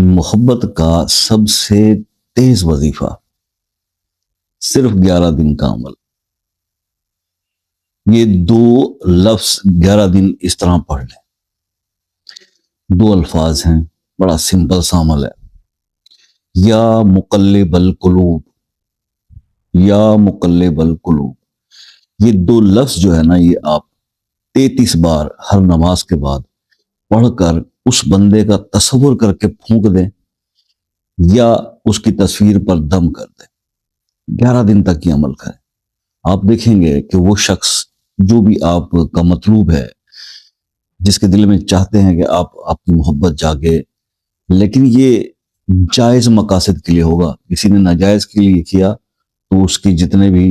محبت کا سب سے تیز وظیفہ صرف 11 دن کا عمل. یہ 2 لفظ 11 دن اس طرح پڑھ لیں. 2 الفاظ ہیں, بڑا سمپل سا عمل ہے. یا مقلب القلوب, یا مقلب القلوب. یہ 2 لفظ جو ہے نا, یہ آپ 33 بار ہر نماز کے بعد پڑھ کر اس بندے کا تصور کر کے پھونک دیں یا اس کی تصویر پر دم کر دیں. 11 دن تک یہ عمل کریں. آپ دیکھیں گے کہ وہ شخص جو بھی آپ کا مطلوب ہے, جس کے دل میں چاہتے ہیں کہ آپ کی محبت جاگے, لیکن یہ جائز مقاصد کے لیے ہوگا. کسی نے ناجائز کے لیے کیا تو اس کی جتنے بھی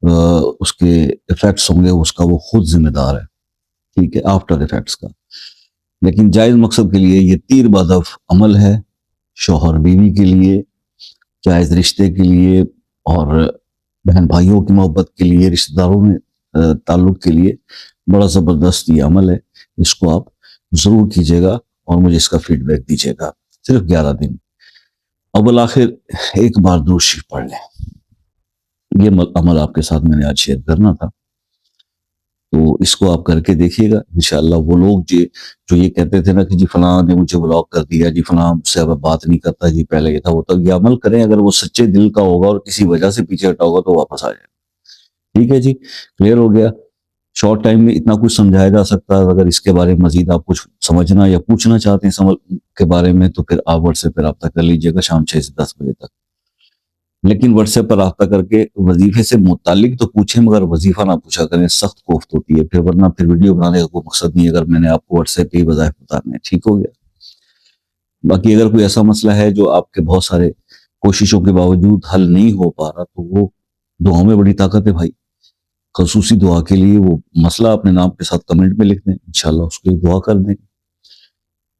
اس کے ایفیکٹس ہوں گے اس کا وہ خود ذمہ دار ہے, ٹھیک ہے, آفٹر ایفیکٹس کا. لیکن جائز مقصد کے لیے یہ تیر بہدف عمل ہے. شوہر بیوی کے لیے, جائز رشتے کے لیے, اور بہن بھائیوں کی محبت کے لیے, رشتہ داروں میں تعلق کے لیے بڑا زبردست یہ عمل ہے. اس کو آپ ضرور کیجیے گا اور مجھے اس کا فیڈ بیک دیجیے گا. صرف 11 دن. اول آخر ایک بار درود شریف پڑھ لیں. یہ عمل آپ کے ساتھ میں نے آج شیئر کرنا تھا, تو اس کو آپ کر کے دیکھیے گا. انشاءاللہ وہ لوگ جو یہ کہتے تھے نا کہ جی فلاں نے مجھے بلاک کر دیا, جی فلاں مجھ سے اب بات نہیں کرتا, جی پہلے یہ تھا وہ تک, یہ عمل کریں. اگر وہ سچے دل کا ہوگا اور کسی وجہ سے پیچھے ہٹا ہوگا تو واپس آ جائے. ٹھیک ہے جی, کلیئر ہو گیا. شارٹ ٹائم میں اتنا کچھ سمجھایا جا سکتا ہے. اگر اس کے بارے میں مزید آپ کچھ سمجھنا یا پوچھنا چاہتے ہیں اس عمل کے بارے میں تو پھر آپ واٹس ایپ پہ رابطہ کر لیجیے گا شام 6 سے 10 بجے تک. لیکن واٹس ایپ پر رابطہ کر کے وظیفے سے متعلق تو پوچھیں, مگر وظیفہ نہ پوچھا کریں, سخت کوفت ہوتی ہے پھر, ورنہ پھر ویڈیو بنانے کا کوئی مقصد نہیں. اگر میں نے آپ کو واٹس ایپ پہ ہی وظائف بتانے ہیں, ٹھیک ہو گیا. باقی اگر کوئی ایسا مسئلہ ہے جو آپ کے بہت سارے کوششوں کے باوجود حل نہیں ہو پا رہا, تو وہ دعاؤں میں بڑی طاقت ہے بھائی. خصوصی دعا کے لیے وہ مسئلہ اپنے نام کے ساتھ کمنٹ میں لکھ دیں, انشاءاللہ اس کے لیے دعا کر دیں.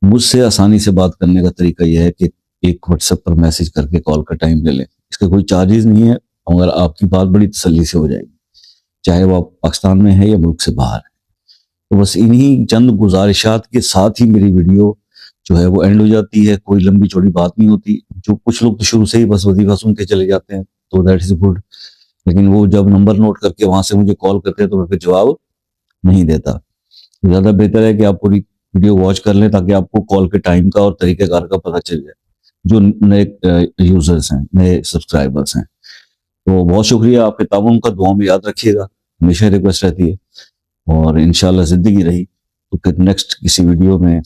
مجھ سے آسانی سے بات کرنے کا طریقہ یہ ہے کہ ایک واٹس ایپ پر میسج کر کے کال کا ٹائم لے لیں. اس کا کوئی چارجز نہیں ہے, مگر آپ کی بات بڑی تسلی سے ہو جائے گی, چاہے وہ پاکستان میں ہے یا ملک سے باہر ہے. تو بس انہی چند گزارشات کے ساتھ ہی میری ویڈیو جو ہے وہ اینڈ ہو جاتی ہے. کوئی لمبی چوڑی بات نہیں ہوتی. جو کچھ لوگ تو شروع سے ہی بس وظیفہ سن کے چلے جاتے ہیں, تو دیٹ از گڈ. لیکن وہ جب نمبر نوٹ کر کے وہاں سے مجھے کال کرتے ہیں تو میں پھر جواب نہیں دیتا. زیادہ بہتر ہے کہ آپ پوری ویڈیو واچ کر لیں تاکہ آپ کو کال کے ٹائم کا اور طریقہ کار کا پتہ چل جائے, جو نئے یوزرز ہیں, نئے سبسکرائبرز ہیں. تو بہت شکریہ آپ کے تعاون کا. دعاؤں میں یاد رکھیے گا, ہمیشہ ریکویسٹ رہتی ہے. اور انشاءاللہ زندگی رہی تو پھر نیکسٹ کسی ویڈیو میں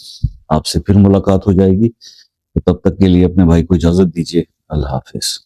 آپ سے پھر ملاقات ہو جائے گی. تو تب تک کے لیے اپنے بھائی کو اجازت دیجیے. اللہ حافظ.